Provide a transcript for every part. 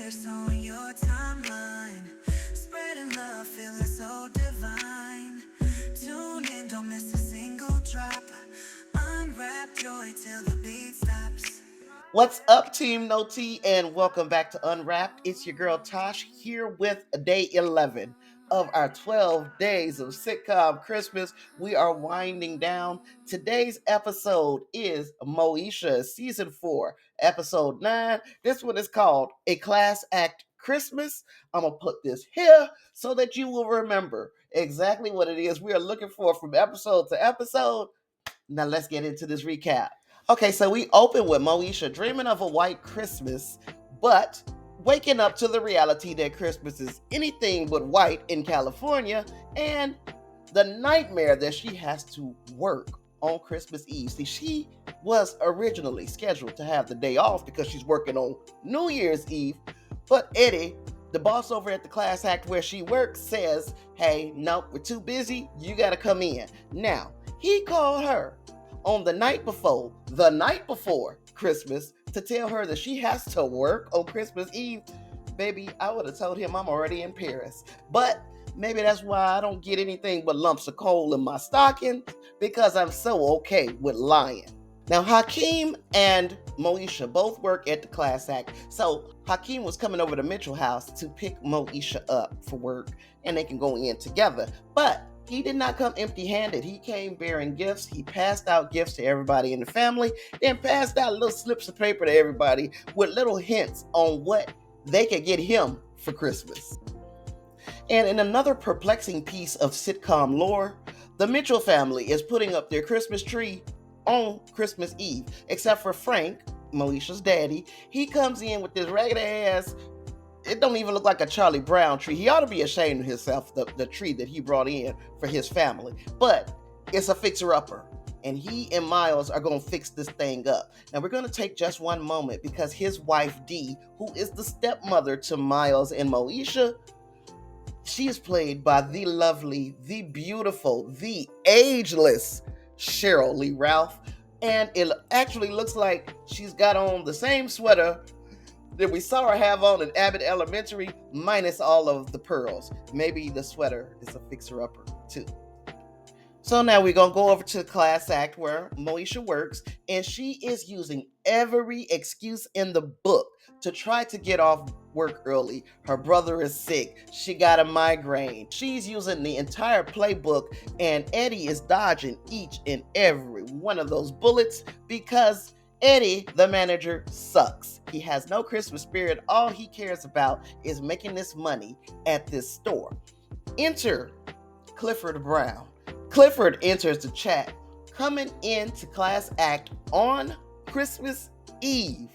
this on your timeline. Spreading love, feeling so divine. Tune in, don't miss a single drop. Unwrap joy till the beat stops. What's up, Team No T, and welcome back to Unwrapped. It's your girl Tosh here with day 11 of our 12 days of sitcom Christmas. We are winding down. Today's episode is Moesha, season 4, episode 9. This one is called A Class Act Christmas. I'm going to put this here so that you will remember exactly what it is we are looking for from episode to episode. Now let's get into this recap. Okay, so we open with Moesha dreaming of a white Christmas, but waking up to the reality that Christmas is anything but white in California, and the nightmare that she has to work on Christmas Eve. See, she was originally scheduled to have the day off because she's working on New Year's Eve, but Eddie, the boss over at the class act where she works, says, hey, no, we're too busy, you gotta come in. Now, he called her on the night before Christmas to tell her that she has to work on Christmas Eve. Baby, I would have told him I'm already in Paris. But maybe that's why I don't get anything but lumps of coal in my stocking, because I'm so okay with lying. Now, Hakeem and Moesha both work at the class act. So Hakeem was coming over to Mitchell House to pick Moesha up for work, and they can go in together. But he did not come empty-handed. He came bearing gifts. He passed out gifts to everybody in the family, then passed out little slips of paper to everybody with little hints on what they could get him for Christmas. And in another perplexing piece of sitcom lore, the Mitchell family is putting up their Christmas tree on Christmas Eve, except for Frank, Moesha's daddy. He comes in with this ragged ass, it don't even look like a Charlie Brown tree. He ought to be ashamed of himself, the tree that he brought in for his family. But it's a fixer-upper, and he and Miles are going to fix this thing up. Now, we're going to take just one moment because his wife, Dee, who is the stepmother to Miles and Moesha, she is played by the lovely, the beautiful, the ageless Cheryl Lee Ralph. And it actually looks like she's got on the same sweater that we saw her have on at Abbott Elementary, minus all of the pearls. Maybe the sweater is a fixer-upper, too. So now we're going to go over to the class act where Moesha works, and she is using every excuse in the book to try to get off work early. Her brother is sick. She got a migraine. She's using the entire playbook, and Eddie is dodging each and every one of those bullets because Eddie, the manager, sucks. He has no Christmas spirit. All he cares about is making this money at this store. Enter Clifford Brown. Clifford enters the chat, coming into class act on Christmas Eve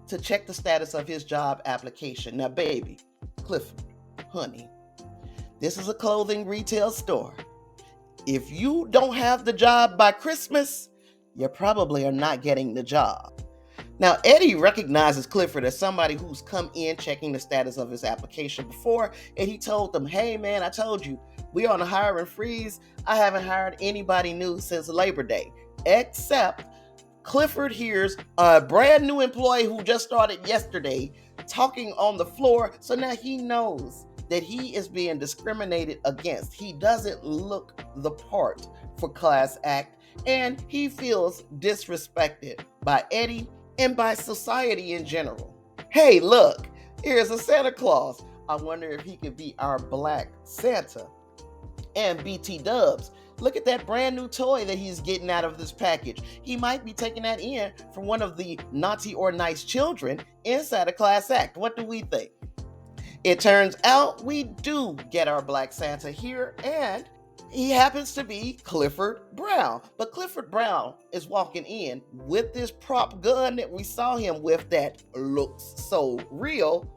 to check the status of his job application. Now, baby, Clifford, honey, this is a clothing retail store. If you don't have the job by Christmas, you probably are not getting the job. Now, Eddie recognizes Clifford as somebody who's come in checking the status of his application before, and he told them, hey man, I told you, we on a hiring freeze. I haven't hired anybody new since Labor Day, except Clifford hears a brand new employee who just started yesterday talking on the floor, so now he knows that he is being discriminated against. He doesn't look the part for class act, and he feels disrespected by Eddie and by society in general. Hey, look, here's a Santa Claus. I wonder if he could be our black Santa. And BT Dubs, look at that brand new toy that he's getting out of this package. He might be taking that in from one of the naughty or nice children inside a class act. What do we think? It turns out we do get our black Santa here, and he happens to be Clifford Brown. But Clifford Brown is walking in with this prop gun that we saw him with that looks so real.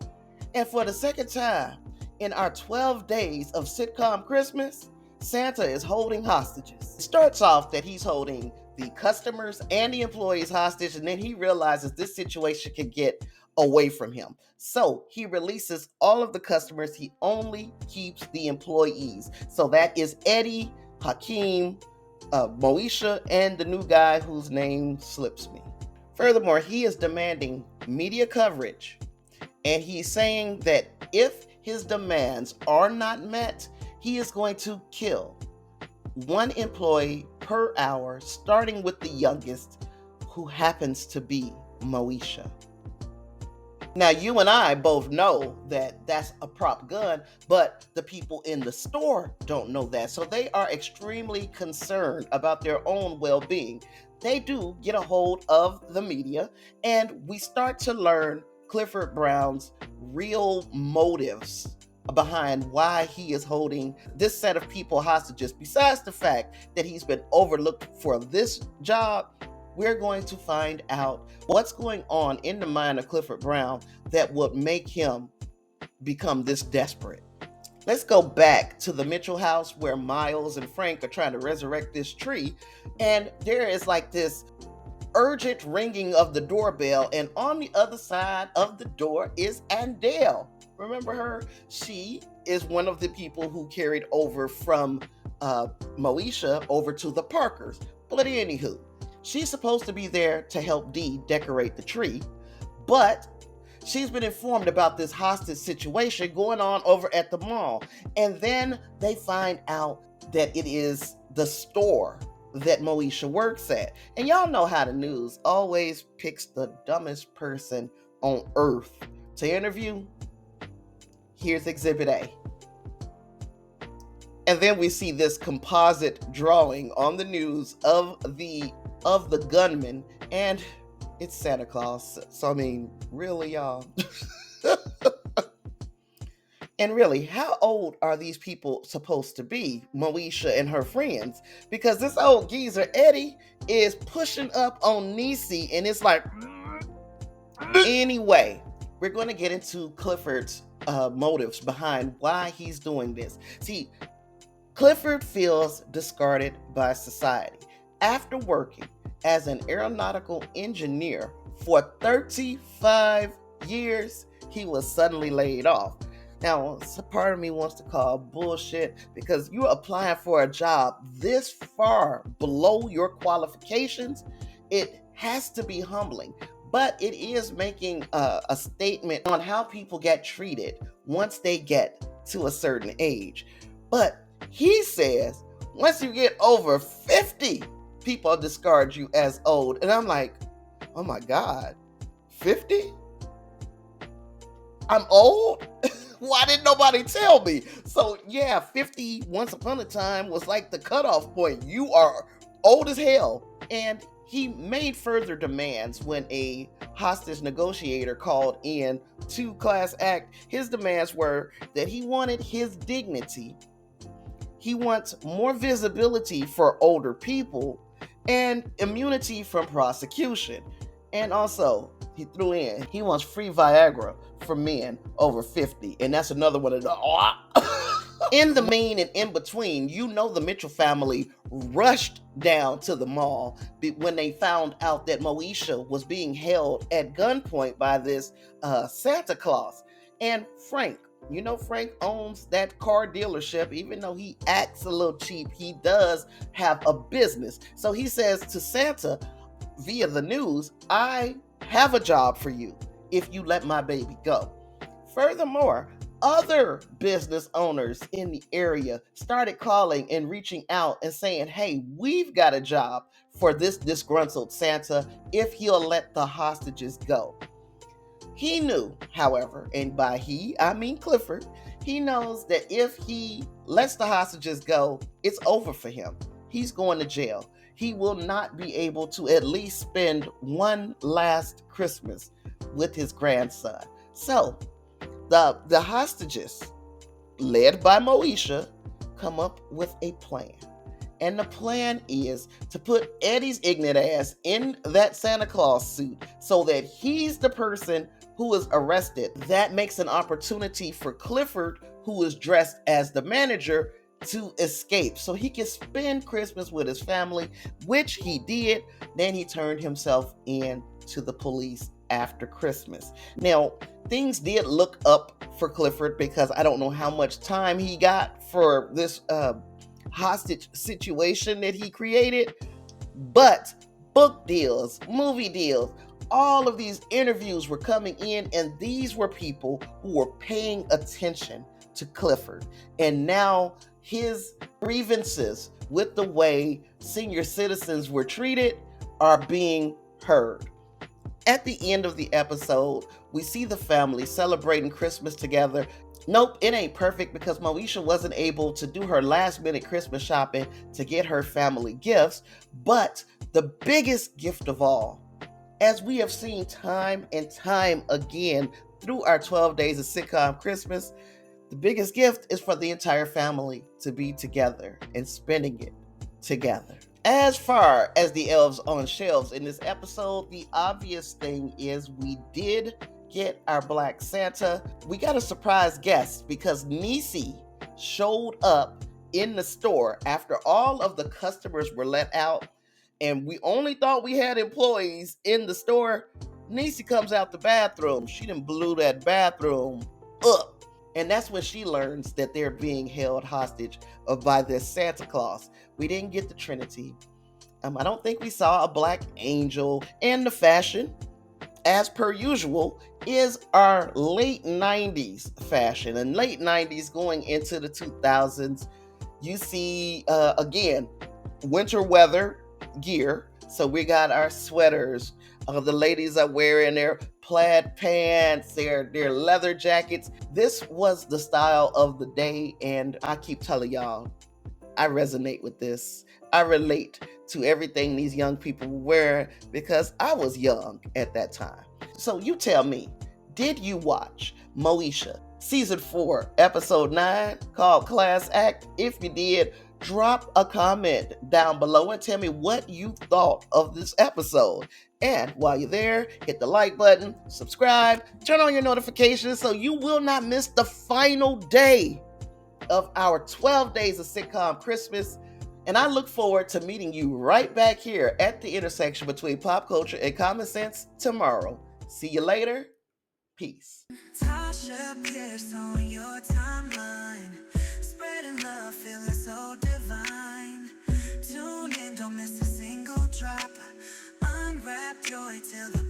And for the second time in our 12 days of sitcom Christmas, Santa is holding hostages. It starts off that he's holding the customers and the employees hostage, and then he realizes this situation can get away from him. So he releases all of the customers. He only keeps the employees. So that is Eddie, Hakeem, Moesha, and the new guy whose name slips me. Furthermore, he is demanding media coverage And he's saying that if his demands are not met, he is going to kill one employee per hour, starting with the youngest, who happens to be Moesha. Now, you and I both know that that's a prop gun, but the people in the store don't know that. So they are extremely concerned about their own well being. They do get a hold of the media, and we start to learn Clifford Brown's real motives behind why he is holding this set of people hostages. Besides the fact that he's been overlooked for this job, we're going to find out what's going on in the mind of Clifford Brown that would make him become this desperate. Let's go back to the Mitchell house where Miles and Frank are trying to resurrect this tree. And there is like this urgent ringing of the doorbell. And on the other side of the door is Andale. Remember her? She is one of the people who carried over from Moesha over to the Parkers. But anywho, she's supposed to be there to help Dee decorate the tree, but she's been informed about this hostage situation going on over at the mall. And then they find out that it is the store that Moesha works at. And y'all know how the news always picks the dumbest person on earth to interview. Here's Exhibit A. And then we see this composite drawing on the news of the gunman, and it's Santa Claus. So I mean, really, y'all. And really, how old are these people supposed to be, Moesha and her friends? Because this old geezer Eddie is pushing up on Niecy, and it's like, anyway, we're going to get into Clifford's motives behind why he's doing this. See, Clifford feels discarded by society. After working as an aeronautical engineer for 35 years, he was suddenly laid off. Now, part of me wants to call bullshit, because you're applying for a job this far below your qualifications. It has to be humbling, but it is making a statement on how people get treated once they get to a certain age. But he says once you get over 50, people discard you as old. And I'm like, oh my God, 50? I'm old? Why didn't nobody tell me? So yeah, 50 once upon a time was like the cutoff point. You are old as hell. And he made further demands when a hostage negotiator called in to class act. His demands were that he wanted his dignity. He wants more visibility for older people and immunity from prosecution. And also, he threw in, he wants free Viagra for men over 50. And that's another one of the... In the mean and in between, you know, the Mitchell family rushed down to the mall when they found out that Moesha was being held at gunpoint by this Santa Claus. And Frank, you know, Frank owns that car dealership. Even though he acts a little cheap, he does have a business. So he says to Santa via the news, I have a job for you if you let my baby go. Furthermore, other business owners in the area started calling and reaching out and saying, hey, we've got a job for this disgruntled Santa if he'll let the hostages go. He knew, however, and by he, I mean Clifford, he knows that if he lets the hostages go, it's over for him. He's going to jail. He will not be able to at least spend one last Christmas with his grandson. So, the hostages, led by Moesha, come up with a plan. And the plan is to put Eddie's ignorant ass in that Santa Claus suit so that he's the person who is arrested. That makes an opportunity for Clifford, who is dressed as the manager, to escape so he can spend Christmas with his family, which he did. Then he turned himself in to the police after Christmas. Now, things did look up for Clifford, because I don't know how much time he got for this hostage situation that he created, but book deals, movie deals, all of these interviews were coming in, and these were people who were paying attention to Clifford. And now his grievances with the way senior citizens were treated are being heard. At the end of the episode, we see the family celebrating Christmas together. Nope, it ain't perfect because Moesha wasn't able to do her last minute Christmas shopping to get her family gifts, but the biggest gift of all, as we have seen time and time again through our 12 days of sitcom Christmas, the biggest gift is for the entire family to be together and spending it together. As far as the elves on shelves in this episode, the obvious thing is we did get our Black Santa. We got a surprise guest because Niecy showed up in the store after all of the customers were let out, and we only thought we had employees in the store. Niecy comes out the bathroom. She done blew that bathroom up. And that's when she learns that they're being held hostage by this Santa Claus. We didn't get the Trinity. I don't think we saw a black angel. And the fashion, as per usual, is our late 90s fashion. And late 90s going into the 2000s, you see, again, winter weather gear. So we got our sweaters. The ladies are wearing their plaid pants, their leather jackets. This was the style of the day, and I keep telling y'all, I resonate with this. I relate to everything these young people were wearing because I was young at that time. So you tell me, did you watch Moesha Season 4, Episode 9, called Class Act? If you did, drop a comment down below and tell me what you thought of this episode. And while you're there, hit the like button, subscribe, turn on your notifications so you will not miss the final day of our 12 days of sitcom Christmas. And I look forward to meeting you right back here at the intersection between pop culture and common sense tomorrow. See you later. Peace. Tasha Pierce on your timeline, spreading love, feeling so divine. Tune in, don't miss a single drop. Unwrap joy till the